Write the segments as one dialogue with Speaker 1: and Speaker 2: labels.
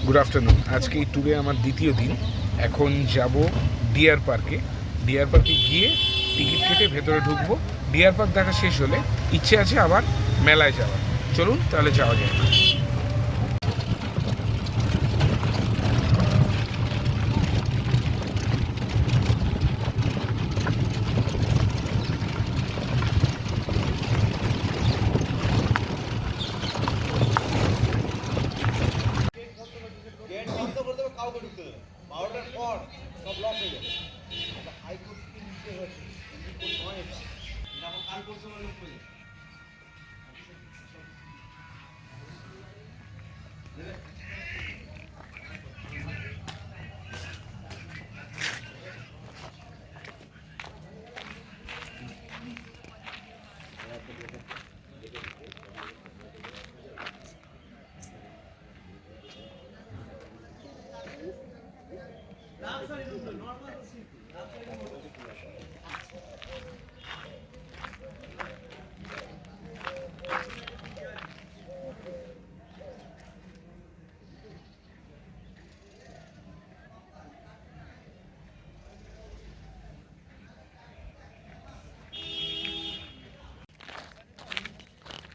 Speaker 1: Good afternoon. আজকে এই ট্যুরে আমার দ্বিতীয় দিন। এখন যাব ডিয়ার পার্কে। ডিয়ার পার্কে গিয়ে টিকিট কেটে ভেতরে ঢুকবো। ডিয়ার পার্ক দেখা শেষ হলে ইচ্ছে আছে আবার মেলায় যাওয়ার। চলুন তাহলে যাওয়া যায়।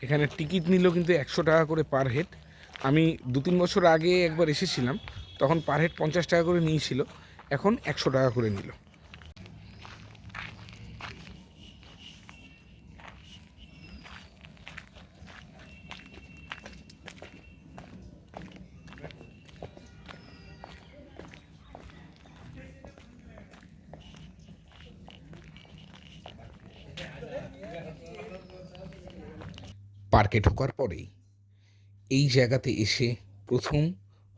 Speaker 1: এখানে টিকিট নিল কিন্তু 100 টাকা করে পার হেড। আমি 2-3 বছর আগে একবার এসেছিলাম, তখন পার হেড 50 টাকা করে নিয়েছিল, এখন 100 টাকা করে নিল। পার্কে ঢোকার পরেই এই জায়গাতে এসে প্রথম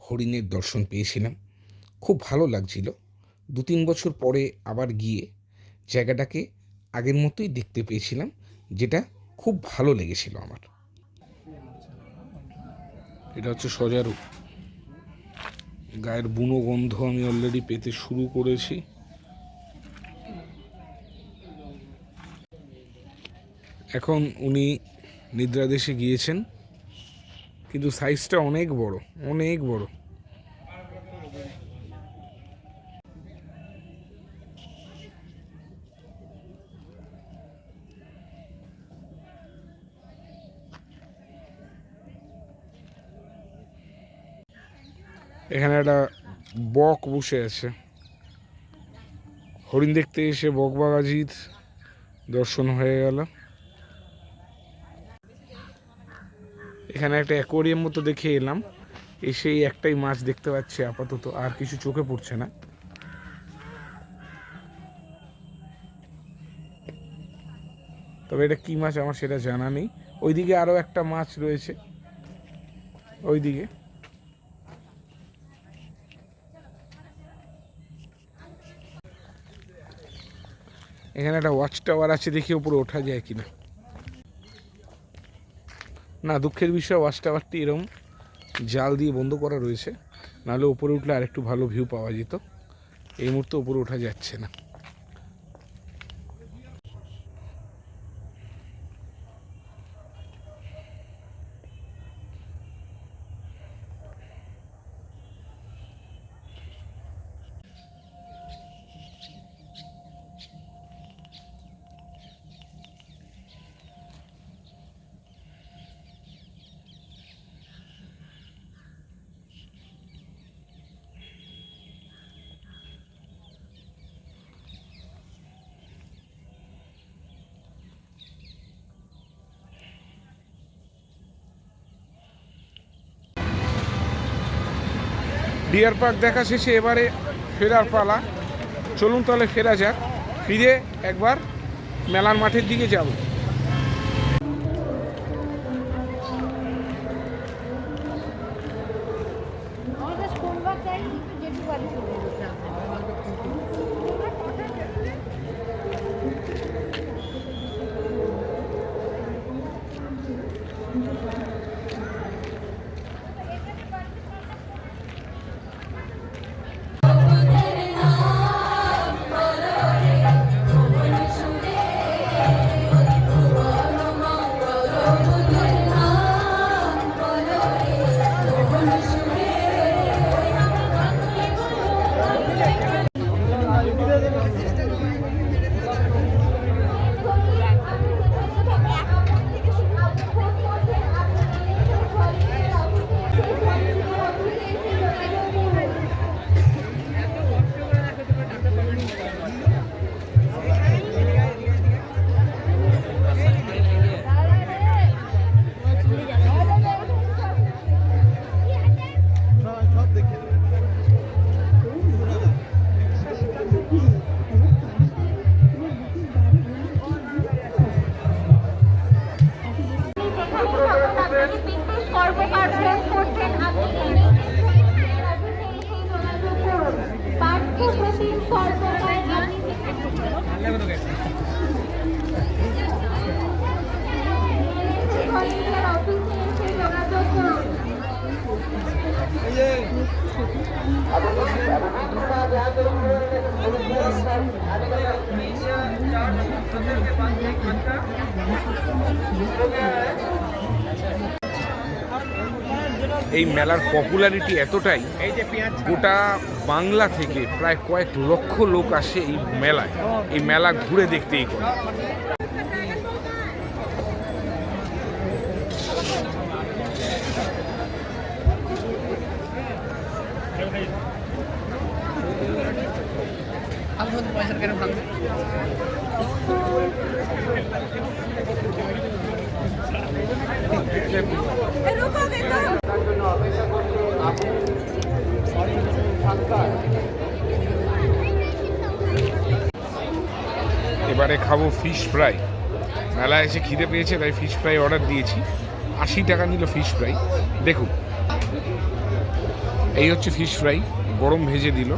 Speaker 1: হরিণের দর্শন পেয়েছিলাম। খুব ভালো লাগছিল। 2-3 বছর পরে আবার গিয়ে জায়গাটাকে আগের মতোই দেখতে পেয়েছিলাম, যেটা খুব ভালো লেগেছিল আমার। এটা হচ্ছে সজারু। গায়ের বুনো গন্ধ আমি অলরেডি পেতে শুরু করেছি। এখন উনি নিদ্রাদেশে গিয়েছেন, কিন্তু সাইজটা অনেক বড়, অনেক বড়। এখানে একটা বক বসে আছে। হরিণ দেখতে এসে বকবাগাজির দর্শন হয়ে গেল। এখানে একটা অ্যাকোয়ারিয়াম মতো দেখে এলাম, এসেই একটাই মাছ দেখতে পাচ্ছি আপাতত, আর কিছু চোখে পড়ছে না। তবে এটা কি মাছ আমার সেটা জানা নেই। ওইদিকে আরও একটা মাছ রয়েছে, ওইদিকে। এখানে একটা ওয়াচ টাওয়ার আছে, দেখি উপরে ওঠা যায় কিনা। না, দুঃখের বিষয় ওয়াচ টাওয়ারটি এরকম জাল দিয়ে বন্ধ করা রয়েছে, নাহলে উপরে উঠলে আরেকটু ভালো ভিউ পাওয়া যেত। এই মুহূর্তে উপরে ওঠা যাচ্ছে না। ডিয়ার পার্ক দেখা শেষে এবারে ফেরার পালা। চলুন তাহলে ফেরা যাক। ফিরে একবার মেলার মাঠের দিকে যাব। এই মেলার পপুলারিটি এতটাই, গোটা বাংলা থেকে প্রায় কয়েক লক্ষ লোক আসে এই মেলায়, এই মেলা ঘুরে দেখতেই করে। এবারে খাবো ফিশ ফ্রাই। মেলায় এসে খিদে পেয়েছে তাই ফিশ ফ্রাই অর্ডার দিয়েছি। 80 টাকা নিল ফিশ ফ্রাই। দেখুন, এই হচ্ছে ফিশ ফ্রাই, গরম ভেজে দিল।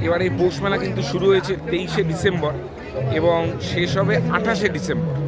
Speaker 1: এবার এই পৌষ মেলা কিন্তু শুরু হয়েছে 23শে ডিসেম্বর এবং শেষ হবে 28শে ডিসেম্বর।